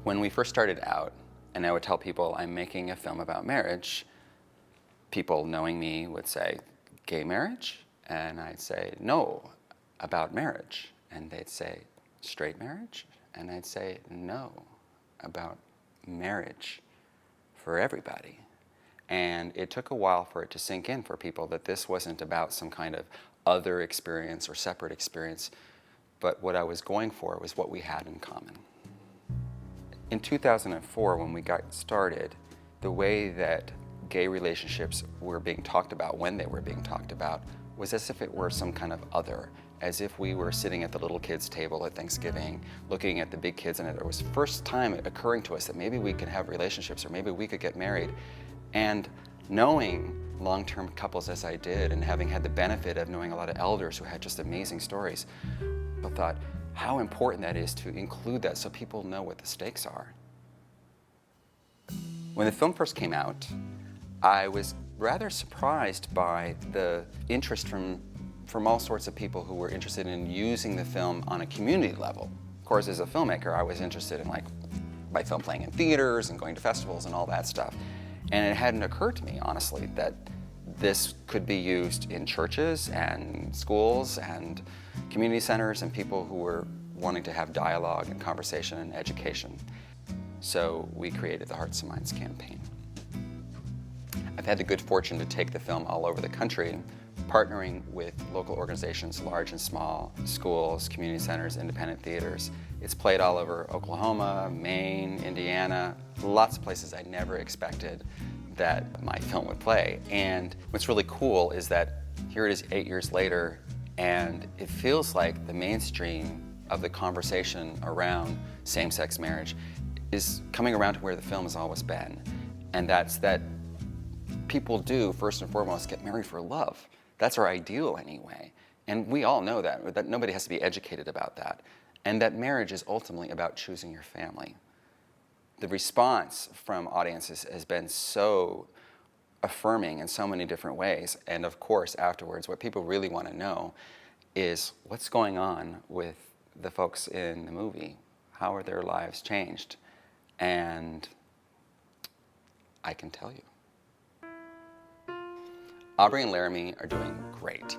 When we first started out, and I would tell people I'm making a film about marriage, people knowing me would say, gay marriage? And I'd say, no, about marriage. And they'd say, straight marriage? And I'd say, no, about marriage for everybody. And it took a while for it to sink in for people that this wasn't about some kind of other experience or separate experience, but what I was going for was what we had in common. In 2004, when we got started, the way that gay relationships were being talked about, when they were being talked about, was as if it were some kind of other, as if we were sitting at the little kids' table at Thanksgiving, looking at the big kids, and it was the first time occurring to us that maybe we could have relationships or maybe we could get married. And knowing long-term couples as I did, and having had the benefit of knowing a lot of elders who had just amazing stories, I thought how important that is to include that so people know what the stakes are. When the film first came out, I was rather surprised by the interest from all sorts of people who were interested in using the film on a community level. Of course, as a filmmaker, I was interested in my film playing in theaters and going to festivals and all that stuff. And it hadn't occurred to me, honestly, that this could be used in churches and schools and community centers and people who were wanting to have dialogue and conversation and education. So we created the Hearts and Minds campaign. I've had the good fortune to take the film all over the country, partnering with local organizations, large and small, schools, community centers, independent theaters. It's played all over Oklahoma, Maine, Indiana, lots of places I never expected that my film would play. And what's really cool is that here it is 8 years later, and it feels like the mainstream of the conversation around same-sex marriage is coming around to where the film has always been. And that's that people do, first and foremost, get married for love. That's our ideal anyway. And we all know that nobody has to be educated about that. And that marriage is ultimately about choosing your family. The response from audiences has been so affirming in so many different ways. And of course, afterwards, what people really want to know is what's going on with the folks in the movie. How are their lives changed? And I can tell you. Aubrey and Laramie are doing great.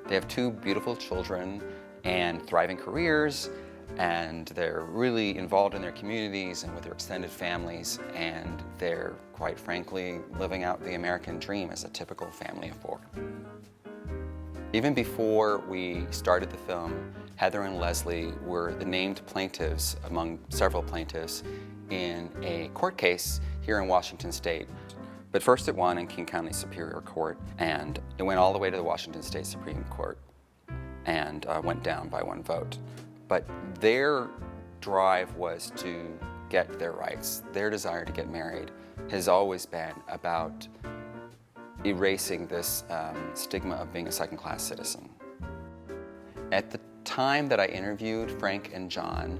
They have 2 beautiful children and thriving careers, and they're really involved in their communities and with their extended families, and they're, quite frankly, living out the American dream as a typical family of 4. Even before we started the film, Heather and Leslie were the named plaintiffs among several plaintiffs in a court case here in Washington State. But first it won in King County Superior Court, and it went all the way to the Washington State Supreme Court and went down by 1 vote. But their drive was to get their rights. Their desire to get married has always been about erasing this stigma of being a second-class citizen. At the time that I interviewed Frank and John,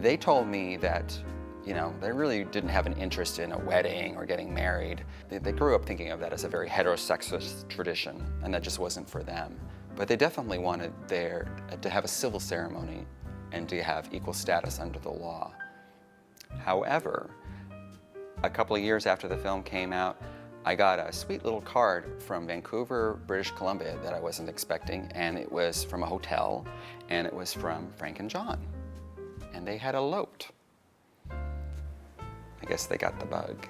they told me that they really didn't have an interest in a wedding or getting married. They grew up thinking of that as a very heterosexist tradition, and that just wasn't for them. But they definitely wanted to have a civil ceremony and to have equal status under the law. However, a couple of years after the film came out, I got a sweet little card from Vancouver, British Columbia that I wasn't expecting, and it was from a hotel, and it was from Frank and John, and they had eloped. I guess they got the bug.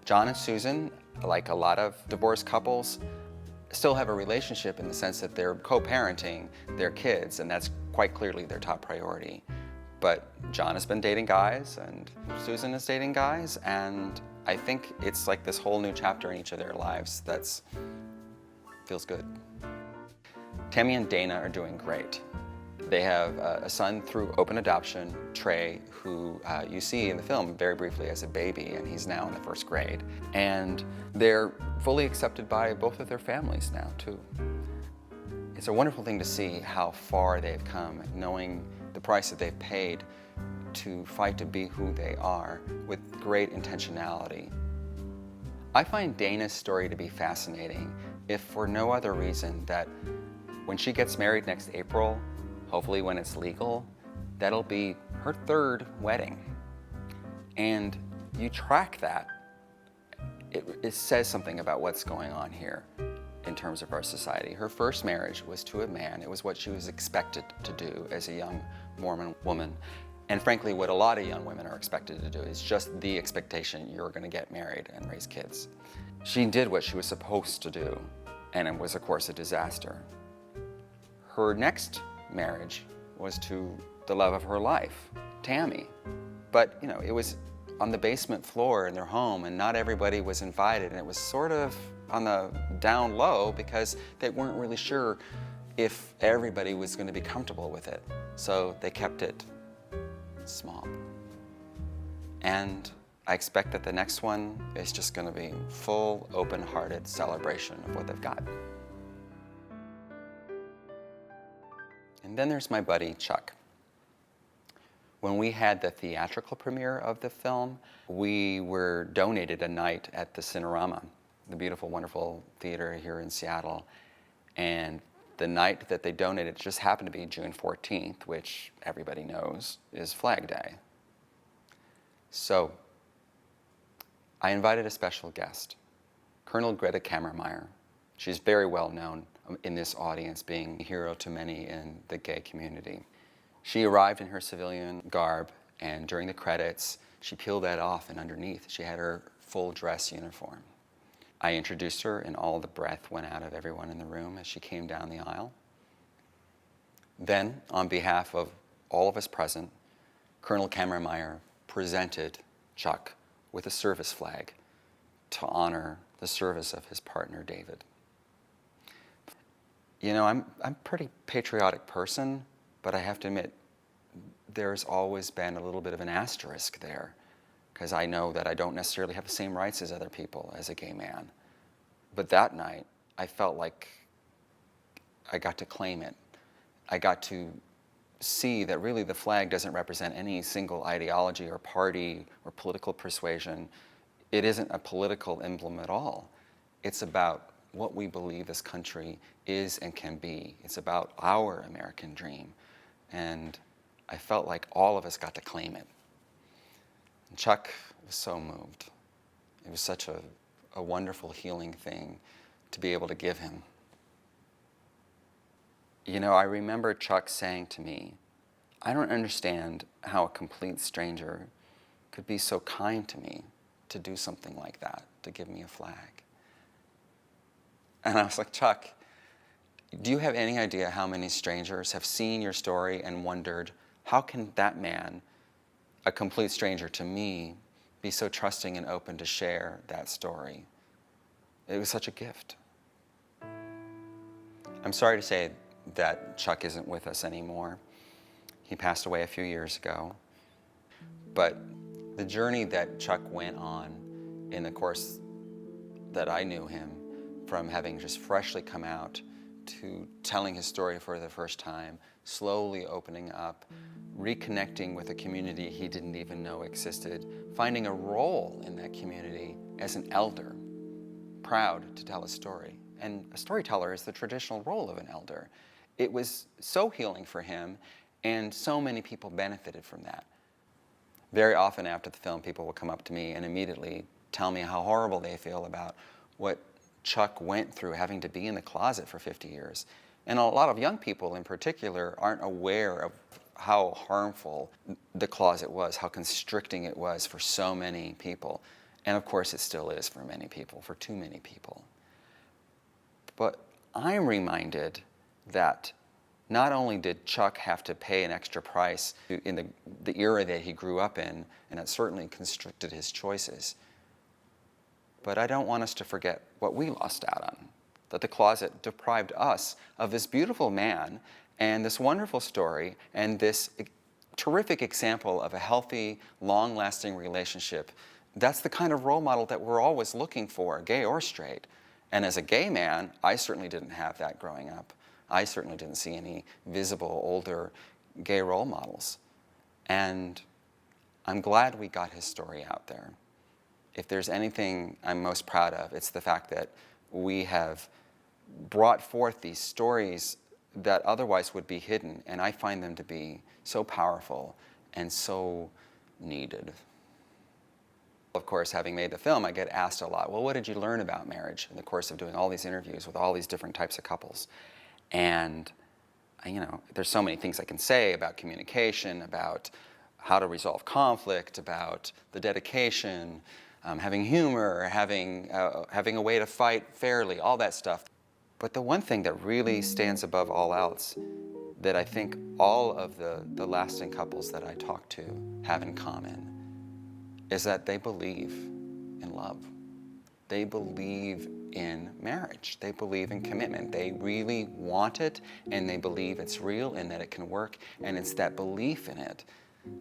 John and Susan, like a lot of divorced couples, still have a relationship in the sense that they're co-parenting their kids, and that's quite clearly their top priority. But John has been dating guys, and Susan is dating guys, and I think it's like this whole new chapter in each of their lives that's feels good. Tammy and Dana are doing great. They have a son through open adoption, Trey, who you see in the film very briefly as a baby, and he's now in the 1st grade. And they're fully accepted by both of their families now, too. It's a wonderful thing to see how far they've come, knowing the price that they've paid to fight to be who they are with great intentionality. I find Dana's story to be fascinating, if for no other reason that when she gets married next April, hopefully when it's legal, that'll be her third wedding. And you track that, it says something about what's going on here in terms of our society. Her first marriage was to a man. It was what she was expected to do as a young Mormon woman. And frankly, what a lot of young women are expected to do is just the expectation you're going to get married and raise kids. She did what she was supposed to do, and it was, of course, a disaster. Her next marriage was to the love of her life, Tammy. But, you know, it was on the basement floor in their home, and not everybody was invited, and it was sort of on the down low because they weren't really sure if everybody was going to be comfortable with it. So they kept it small. And I expect that the next one is just going to be full, open-hearted celebration of what they've got. And then there's my buddy Chuck. When we had the theatrical premiere of the film, we were donated a night at the Cinerama, the beautiful, wonderful theater here in Seattle. And the night that they donated just happened to be June 14th, which everybody knows is Flag Day. So I invited a special guest, Colonel Greta Kammermeyer. She's very well known in this audience, being a hero to many in the gay community. She arrived in her civilian garb, and during the credits, she peeled that off, and underneath, she had her full dress uniform. I introduced her, and all the breath went out of everyone in the room as she came down the aisle. Then, on behalf of all of us present, Colonel Kammermeyer presented Chuck with a service flag to honor the service of his partner, David. You know, I'm a pretty patriotic person, but I have to admit, there's always been a little bit of an asterisk there, because I know that I don't necessarily have the same rights as other people as a gay man. But that night, I felt like I got to claim it. I got to see that really the flag doesn't represent any single ideology or party or political persuasion. It isn't a political emblem at all. It's about what we believe this country is and can be. It's about our American dream. And I felt like all of us got to claim it. And Chuck was so moved. It was such a wonderful, healing thing to be able to give him. You know, I remember Chuck saying to me, I don't understand how a complete stranger could be so kind to me to do something like that, to give me a flag. And I was like, Chuck, do you have any idea how many strangers have seen your story and wondered, how can that man, a complete stranger to me, be so trusting and open to share that story? It was such a gift. I'm sorry to say that Chuck isn't with us anymore. He passed away a few years ago. But the journey that Chuck went on in the course that I knew him, from having just freshly come out to telling his story for the first time, slowly opening up, reconnecting with a community he didn't even know existed, finding a role in that community as an elder, proud to tell a story. And a storyteller is the traditional role of an elder. It was so healing for him, and so many people benefited from that. Very often after the film, people will come up to me and immediately tell me how horrible they feel about what Chuck went through having to be in the closet for 50 years. And a lot of young people in particular aren't aware of how harmful the closet was, how constricting it was for so many people. And of course it still is for many people, for too many people. But I'm reminded that not only did Chuck have to pay an extra price in the era that he grew up in, and it certainly constricted his choices, but I don't want us to forget what we lost out on, that the closet deprived us of this beautiful man and this wonderful story and this terrific example of a healthy, long-lasting relationship. That's the kind of role model that we're always looking for, gay or straight. And as a gay man, I certainly didn't have that growing up. I certainly didn't see any visible, older gay role models. And I'm glad we got his story out there. If there's anything I'm most proud of, it's the fact that we have brought forth these stories that otherwise would be hidden, and I find them to be so powerful and so needed. Of course, having made the film, I get asked a lot, well, what did you learn about marriage in the course of doing all these interviews with all these different types of couples? And, you know, there's so many things I can say about communication, about how to resolve conflict, about the dedication, having humor, having a way to fight fairly, all that stuff. But the one thing that really stands above all else that I think all of the lasting couples that I talk to have in common is that they believe in love. They believe in marriage. They believe in commitment. They really want it, and they believe it's real and that it can work, and it's that belief in it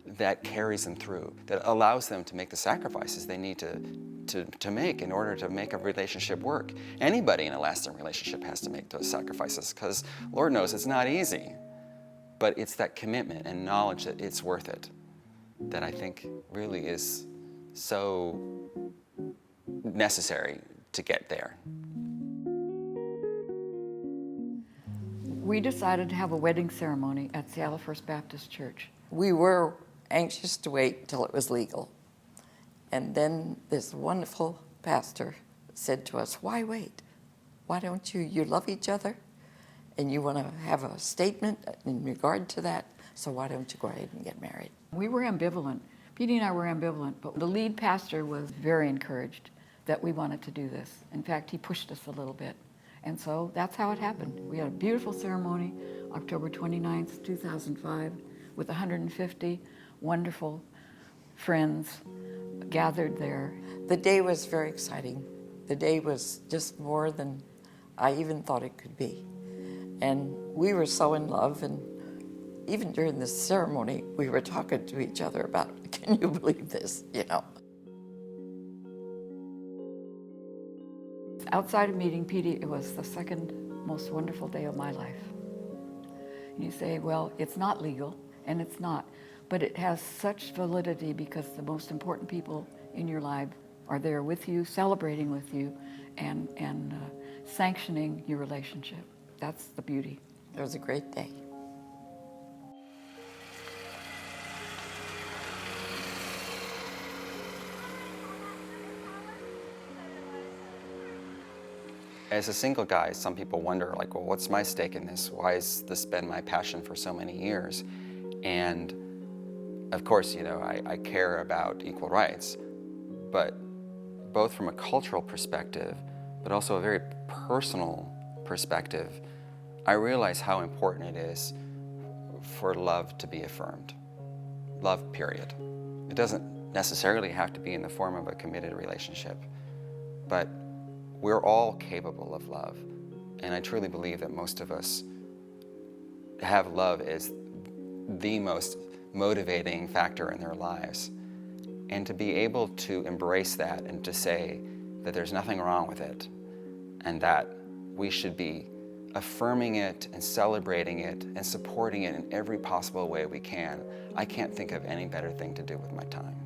that carries them through, that allows them to make the sacrifices they need to make in order to make a relationship work. Anybody in a lasting relationship has to make those sacrifices, because Lord knows it's not easy. But it's that commitment and knowledge that it's worth it that I think really is so necessary to get there. We decided to have a wedding ceremony at Seattle First Baptist Church. We were anxious to wait till it was legal. And then this wonderful pastor said to us, why wait? Why don't you love each other and you want to have a statement in regard to that, so why don't you go ahead and get married? We were ambivalent. Petey and I were ambivalent, but the lead pastor was very encouraged that we wanted to do this. In fact, he pushed us a little bit. And so that's how it happened. We had a beautiful ceremony, October 29th, 2005, with 150 wonderful friends gathered there. The day was very exciting. The day was just more than I even thought it could be. And we were so in love, and even during the ceremony, we were talking to each other about, can you believe this, you know? Outside of meeting Petey, it was the second most wonderful day of my life. And you say, well, it's not legal, and it's not, but it has such validity because the most important people in your life are there with you, celebrating with you, and sanctioning your relationship. That's the beauty. It was a great day. As a single guy, some people wonder, like, well, what's my stake in this? Why has this been my passion for so many years? And of course, you know, I care about equal rights, but both from a cultural perspective, but also a very personal perspective, I realize how important it is for love to be affirmed. Love, period. It doesn't necessarily have to be in the form of a committed relationship, but we're all capable of love. And I truly believe that most of us have love as the most motivating factor in their lives. And to be able to embrace that and to say that there's nothing wrong with it and that we should be affirming it and celebrating it and supporting it in every possible way we can, I can't think of any better thing to do with my time.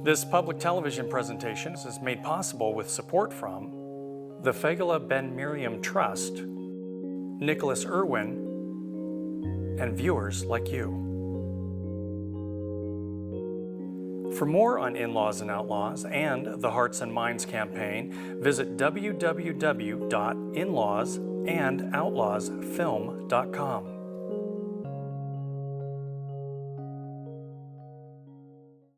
This public television presentation is made possible with support from the Fagala Ben Miriam Trust, Nicholas Irwin, and viewers like you. For more on In-Laws and Outlaws and the Hearts and Minds campaign, visit www.inlawsandoutlaws.film.com.